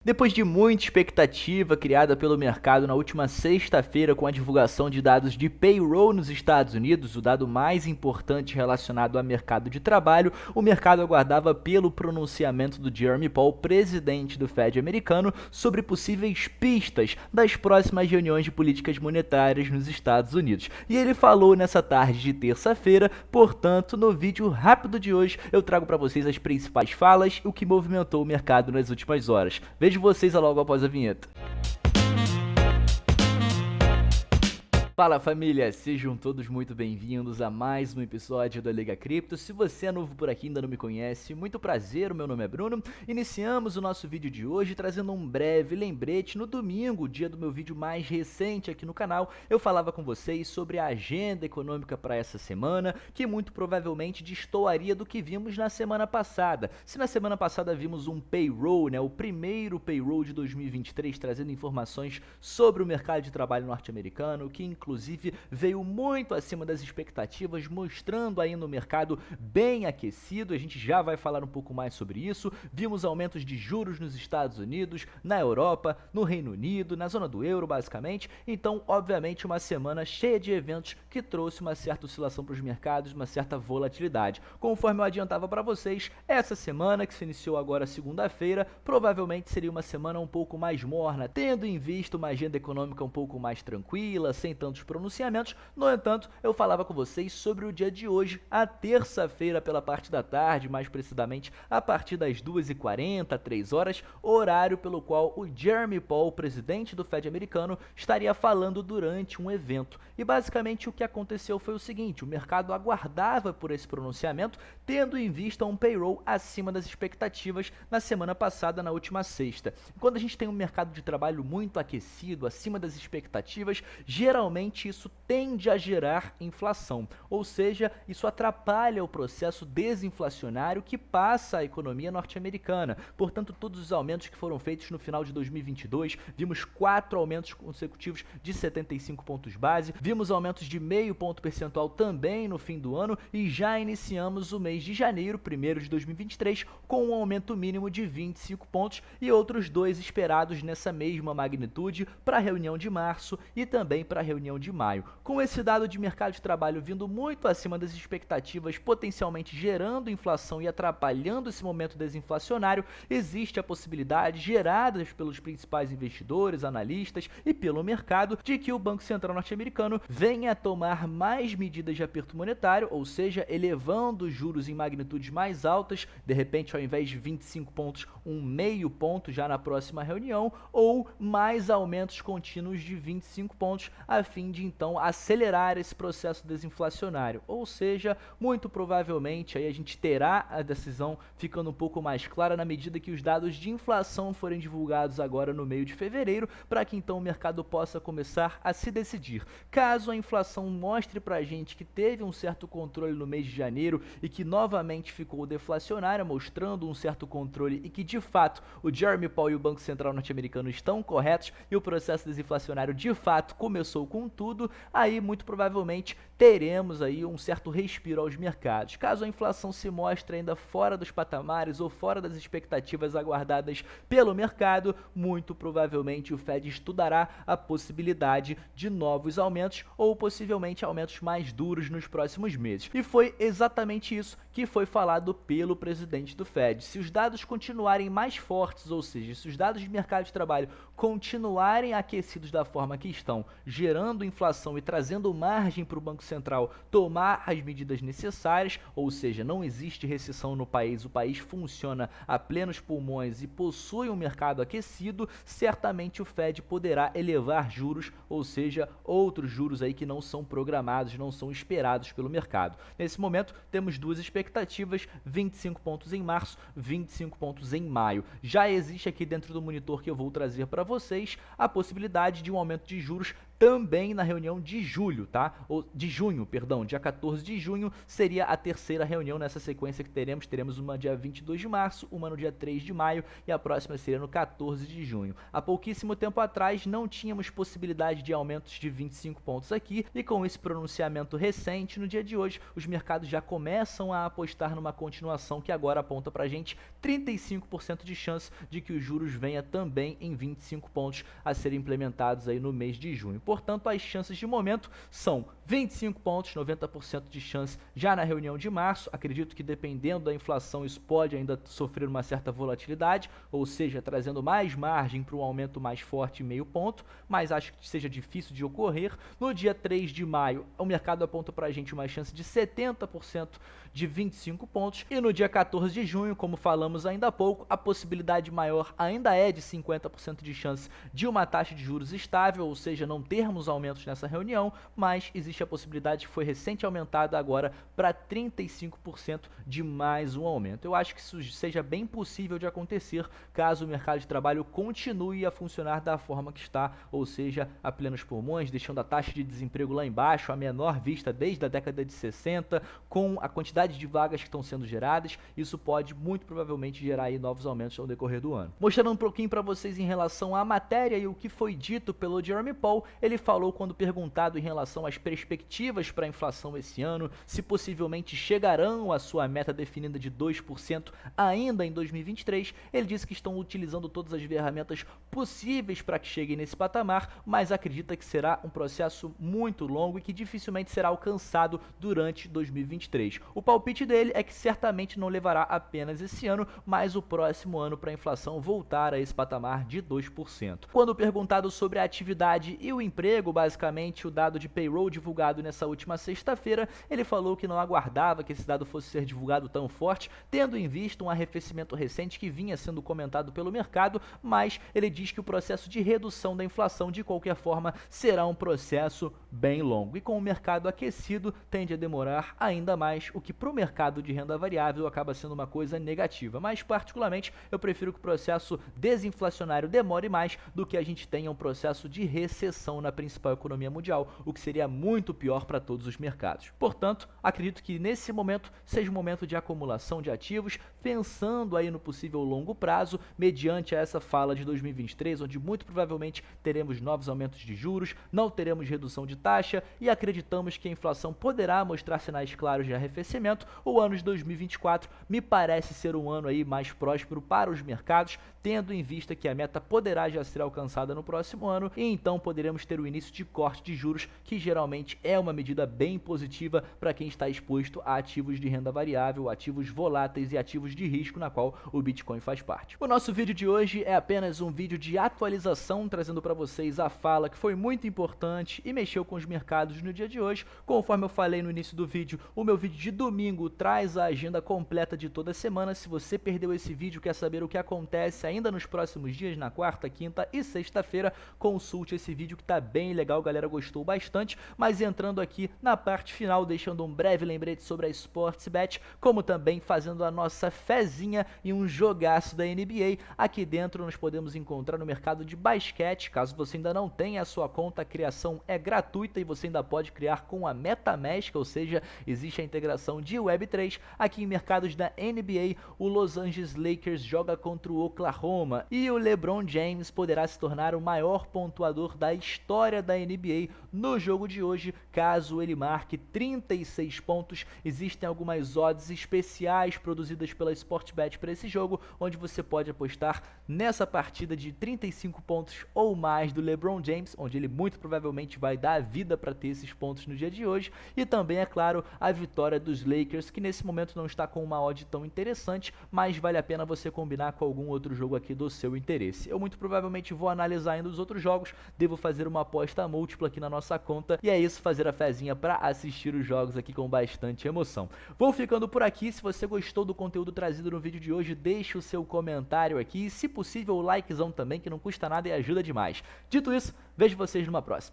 Depois de muita expectativa criada pelo mercado na última sexta-feira com a divulgação de dados de payroll nos Estados Unidos, o dado mais importante relacionado ao mercado de trabalho, o mercado aguardava pelo pronunciamento do Jeremy Powell, presidente do Fed americano, sobre possíveis pistas das próximas reuniões de políticas monetárias nos Estados Unidos. E ele falou nessa tarde de terça-feira, portanto, no vídeo rápido de hoje eu trago para vocês as principais falas e o que movimentou o mercado nas últimas horas. Vejo vocês logo após a vinheta. Fala família, sejam todos muito bem-vindos a mais um episódio da Liga Cripto. Se você é novo por aqui e ainda não me conhece, muito prazer, o meu nome é Bruno. Iniciamos o nosso vídeo de hoje trazendo um breve lembrete. No domingo, dia do meu vídeo mais recente aqui no canal, eu falava com vocês sobre a agenda econômica para essa semana, que muito provavelmente destoaria do que vimos na semana passada. Se na semana passada vimos um payroll, o primeiro payroll de 2023, trazendo informações sobre o mercado de trabalho norte-americano, que inclusive veio muito acima das expectativas, mostrando ainda um mercado bem aquecido. A gente já vai falar um pouco mais sobre isso. Vimos aumentos de juros nos Estados Unidos, na Europa, no Reino Unido, na zona do euro basicamente. Então, obviamente, uma semana cheia de eventos que trouxe uma certa oscilação para os mercados, uma certa volatilidade. Conforme eu adiantava para vocês, essa semana que se iniciou agora segunda-feira, provavelmente seria uma semana um pouco mais morna, tendo em vista uma agenda econômica um pouco mais tranquila, sem tantos pronunciamentos. No entanto, eu falava com vocês sobre o dia de hoje, a terça-feira pela parte da tarde, mais precisamente a partir das 2h40, 3 horas, horário pelo qual o Jeremy Powell, presidente do Fed americano, estaria falando durante um evento. E basicamente o que aconteceu foi o seguinte: o mercado aguardava por esse pronunciamento, tendo em vista um payroll acima das expectativas na semana passada, na última sexta. Quando a gente tem um mercado de trabalho muito aquecido, acima das expectativas, geralmente isso tende a gerar inflação, ou seja, isso atrapalha o processo desinflacionário que passa a economia norte-americana. Portanto, todos os aumentos que foram feitos no final de 2022, vimos 4 aumentos consecutivos de 75 pontos base, vimos aumentos de meio ponto percentual também no fim do ano e já iniciamos o mês de janeiro, 1º de 2023, com um aumento mínimo de 25 pontos e outros 2 esperados nessa mesma magnitude para a reunião de março e também para a reunião de maio. Com esse dado de mercado de trabalho vindo muito acima das expectativas, potencialmente gerando inflação e atrapalhando esse momento desinflacionário, existe a possibilidade, gerada pelos principais investidores, analistas e pelo mercado, de que o Banco Central norte-americano venha a tomar mais medidas de aperto monetário, ou seja, elevando os juros em magnitudes mais altas, de repente ao invés de 25 pontos, um meio ponto já na próxima reunião, ou mais aumentos contínuos de 25 pontos, a fim de então acelerar esse processo desinflacionário. Ou seja, muito provavelmente aí a gente terá a decisão ficando um pouco mais clara na medida que os dados de inflação forem divulgados agora no meio de fevereiro, para que então o mercado possa começar a se decidir. Caso a inflação mostre para a gente que teve um certo controle no mês de janeiro e que novamente ficou deflacionária, mostrando um certo controle e que de fato o Jeremy Powell e o Banco Central norte-americano estão corretos e o processo desinflacionário de fato começou com tudo, aí muito provavelmente teremos aí um certo respiro aos mercados. Caso a inflação se mostre ainda fora dos patamares ou fora das expectativas aguardadas pelo mercado, muito provavelmente o Fed estudará a possibilidade de novos aumentos ou possivelmente aumentos mais duros nos próximos meses. E foi exatamente isso que foi falado pelo presidente do Fed. Se os dados continuarem mais fortes, ou seja, se os dados de mercado de trabalho continuarem aquecidos da forma que estão, gerando inflação e trazendo margem para o Banco Central tomar as medidas necessárias, ou seja, não existe recessão no país, o país funciona a plenos pulmões e possui um mercado aquecido, certamente o Fed poderá elevar juros, ou seja, outros juros aí que não são programados, não são esperados pelo mercado. Nesse momento, temos duas expectativas, 25 pontos em março, 25 pontos em maio. Já existe aqui dentro do monitor que eu vou trazer para vocês a possibilidade de um aumento de juros também na reunião de julho, tá? Ou de junho, perdão, dia 14 de junho seria a terceira reunião nessa sequência que teremos. Teremos uma dia 22 de março, uma no dia 3 de maio e a próxima seria no 14 de junho. Há pouquíssimo tempo atrás não tínhamos possibilidade de aumentos de 25 pontos aqui e com esse pronunciamento recente, no dia de hoje, os mercados já começam a apostar numa continuação que agora aponta pra gente 35% de chance de que os juros venha também em 25 pontos a serem implementados aí no mês de junho. Portanto, as chances de momento são 25 pontos, 90% de chance já na reunião de março. Acredito que dependendo da inflação isso pode ainda sofrer uma certa volatilidade, ou seja, trazendo mais margem para um aumento mais forte, meio ponto, mas acho que seja difícil de ocorrer. No dia 3 de maio, o mercado aponta para a gente uma chance de 70% de 25 pontos, e no dia 14 de junho, como falamos ainda há pouco, a possibilidade maior ainda é de 50% de chance de uma taxa de juros estável, ou seja, não termos aumentos nessa reunião, mas existe a possibilidade que foi recente aumentada agora para 35% de mais um aumento. Eu acho que isso seja bem possível de acontecer caso o mercado de trabalho continue a funcionar da forma que está, ou seja, a plenos pulmões, deixando a taxa de desemprego lá embaixo, a menor vista desde a década de 60, com a quantidade de vagas que estão sendo geradas. Isso pode muito provavelmente gerar aí novos aumentos ao decorrer do ano. Mostrando um pouquinho para vocês em relação à matéria e o que foi dito pelo Jeremy Powell, ele falou quando perguntado em relação às perspectivas para a inflação esse ano, se possivelmente chegarão à sua meta definida de 2% ainda em 2023, ele disse que estão utilizando todas as ferramentas possíveis para que cheguem nesse patamar, mas acredita que será um processo muito longo e que dificilmente será alcançado durante 2023. O palpite dele é que certamente não levará apenas esse ano, mas o próximo ano para a inflação voltar a esse patamar de 2%. Quando perguntado sobre a atividade e o emprego, basicamente o dado de payroll divulgado nessa última sexta-feira, ele falou que não aguardava que esse dado fosse ser divulgado tão forte, tendo em vista um arrefecimento recente que vinha sendo comentado pelo mercado, mas ele diz que o processo de redução da inflação de qualquer forma será um processo bem longo, e com o mercado aquecido tende a demorar ainda mais, o que para o mercado de renda variável acaba sendo uma coisa negativa, mas particularmente eu prefiro que o processo desinflacionário demore mais do que a gente tenha um processo de recessão na principal economia mundial, o que seria muito pior para todos os mercados. Portanto, acredito que nesse momento seja um momento de acumulação de ativos, pensando aí no possível longo prazo, mediante essa fala de 2023, onde muito provavelmente teremos novos aumentos de juros, não teremos redução de taxa e acreditamos que a inflação poderá mostrar sinais claros de arrefecimento. O ano de 2024 me parece ser um ano aí mais próspero para os mercados, tendo em vista que a meta poderá já ser alcançada no próximo ano e então poderemos ter o início de corte de juros, que geralmente é uma medida bem positiva para quem está exposto a ativos de renda variável, ativos voláteis e ativos de risco, na qual o Bitcoin faz parte. O nosso vídeo de hoje é apenas um vídeo de atualização, trazendo para vocês a fala que foi muito importante e mexeu com os mercados no dia de hoje. Conforme eu falei no início do vídeo, o meu vídeo de domingo traz a agenda completa de toda a semana. Se você perdeu esse vídeo, quer saber o que acontece ainda nos próximos dias, na quarta, quinta e sexta-feira, consulte esse vídeo que tá bem legal, a galera gostou bastante. Mas entrando aqui na parte final, deixando um breve lembrete sobre a Sportsbet, como também fazendo a nossa fezinha em um jogaço da NBA. Aqui dentro nós podemos encontrar no mercado de basquete. Caso você ainda não tenha a sua conta, a criação é gratuita e você ainda pode criar com a MetaMask, ou seja, existe a integração de Web3. Aqui em mercados da NBA, o Los Angeles Lakers joga contra o Oklahoma e o LeBron James poderá se tornar o maior pontuador da história da NBA no jogo de hoje, caso ele marque 36 pontos. Existem algumas odds especiais produzidas pela Sportsbet para esse jogo, onde você pode apostar nessa partida de 35 pontos ou mais do LeBron James, onde ele muito provavelmente vai dar a vida para ter esses pontos no dia de hoje, e também, é claro, a vitória dos Lakers, que nesse momento não está com uma odd tão interessante, mas vale a pena você combinar com algum outro jogo aqui do seu interesse. Eu muito provavelmente vou analisar ainda os outros jogos, devo fazer uma aposta múltipla aqui na nossa conta, e é isso, fazer a fezinha para assistir os jogos aqui com bastante emoção. Vou ficando por aqui. Se você gostou do conteúdo trazido no vídeo de hoje, deixe o seu comentário aqui, e se possível o likezão também, que não custa nada e ajuda demais. Dito isso, vejo vocês numa próxima.